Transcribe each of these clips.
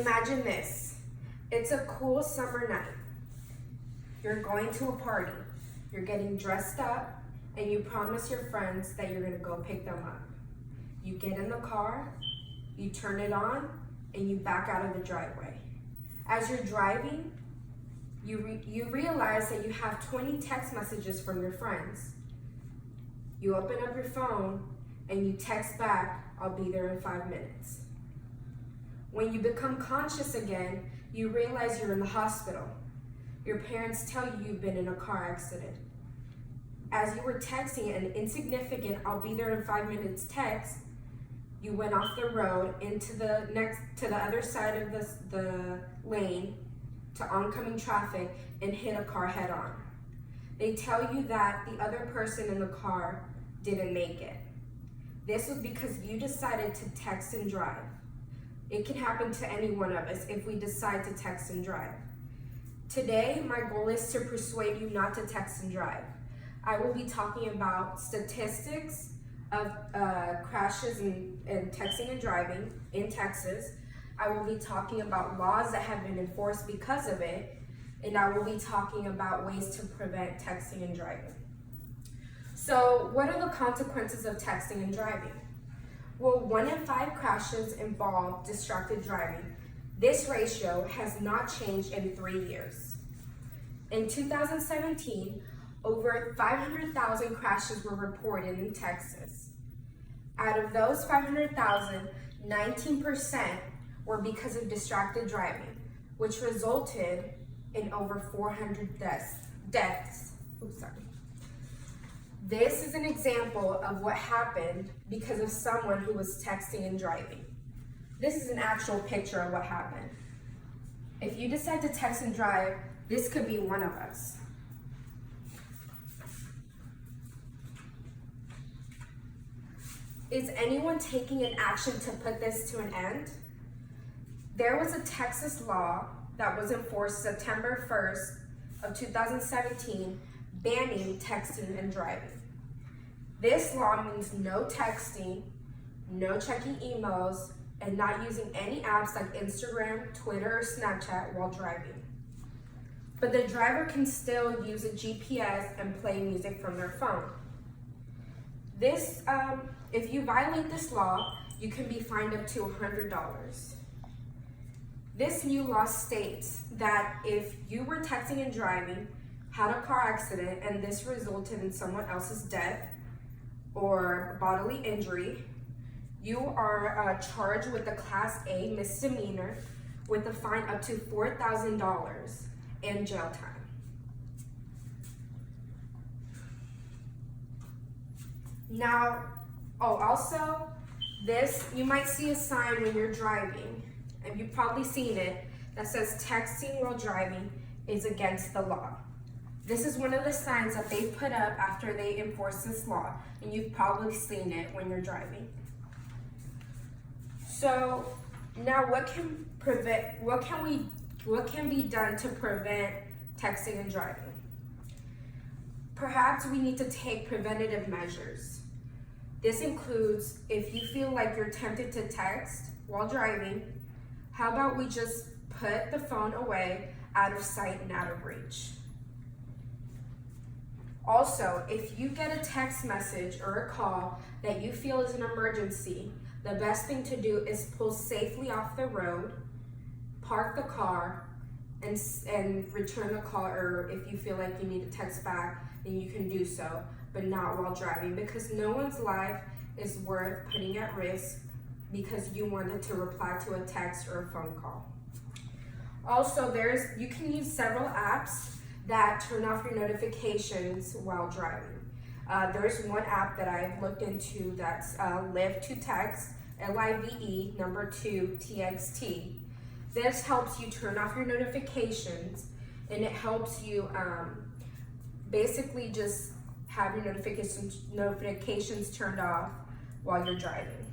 Imagine this. It's a cool summer night. You're going to a party. You're getting dressed up, and you promise your friends that you're gonna go pick them up. You get in the car, you turn it on, and you back out of the driveway. As you're driving, you realize that you have 20 text messages from your friends. You open up your phone, and you text back, "I'll be there in 5 minutes." When you become conscious again, you realize you're in the hospital. Your parents tell you you've been in a car accident. As you were texting an insignificant "I'll be there in 5 minutes" text, you went off the road into the other side of the lane to oncoming traffic and hit a car head on. They tell you that the other person in the car didn't make it. This was because you decided to text and drive. It can happen to any one of us if we decide to text and drive. Today, my goal is to persuade you not to text and drive. I will be talking about statistics of crashes and texting and driving in Texas. I will be talking about laws that have been enforced because of it, and I will be talking about ways to prevent texting and driving. So, what are the consequences of texting and driving? Well, 1 in 5 crashes involve distracted driving. This ratio has not changed in 3 years. In 2017, over 500,000 crashes were reported in Texas. Out of those 500,000, 19% were because of distracted driving, which resulted in over 400 deaths. Oops, sorry. This is an example of what happened because of someone who was texting and driving. This is an actual picture of what happened. If you decide to text and drive, this could be one of us. Is anyone taking an action to put this to an end? There was a Texas law that was enforced September 1st of 2017 banning texting and driving. This law means no texting, no checking emails, and not using any apps like Instagram, Twitter, or Snapchat while driving. But the driver can still use a GPS and play music from their phone. If you violate this law, you can be fined up to $100. This new law states that if you were texting and driving, had a car accident, and this resulted in someone else's death or bodily injury, you are charged with a Class A misdemeanor with a fine up to $4,000 and jail time. Now, also, you might see a sign when you're driving, and you've probably seen it, that says texting while driving is against the law. This is one of the signs that they put up after they enforced this law, and you've probably seen it when you're driving. So now what can be done to prevent texting and driving? Perhaps we need to take preventative measures. This includes, if you feel like you're tempted to text while driving, how about we just put the phone away, out of sight and out of reach? Also, if you get a text message or a call that you feel is an emergency, the best thing to do is pull safely off the road, park the car, and return the call, or if you feel like you need to text back, then you can do so, but not while driving, because no one's life is worth putting at risk because you wanted to reply to a text or a phone call. Also, you can use several apps that turn off your notifications while driving. There's one app that I've looked into that's Live to Text, LIVE number 2 TXT. This helps you turn off your notifications, and it helps you basically just have your notifications turned off while you're driving.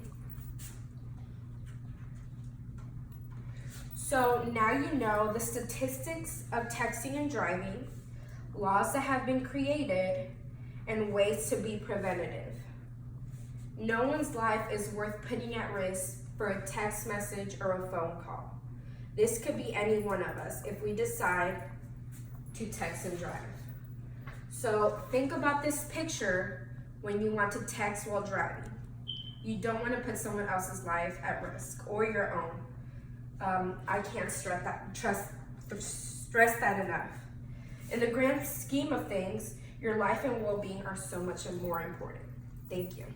So now you know the statistics of texting and driving, laws that have been created, and ways to be preventative. No one's life is worth putting at risk for a text message or a phone call. This could be any one of us if we decide to text and drive. So think about this picture when you want to text while driving. You don't want to put someone else's life at risk or your own. I can't stress that enough. In the grand scheme of things, your life and well-being are so much more important. Thank you.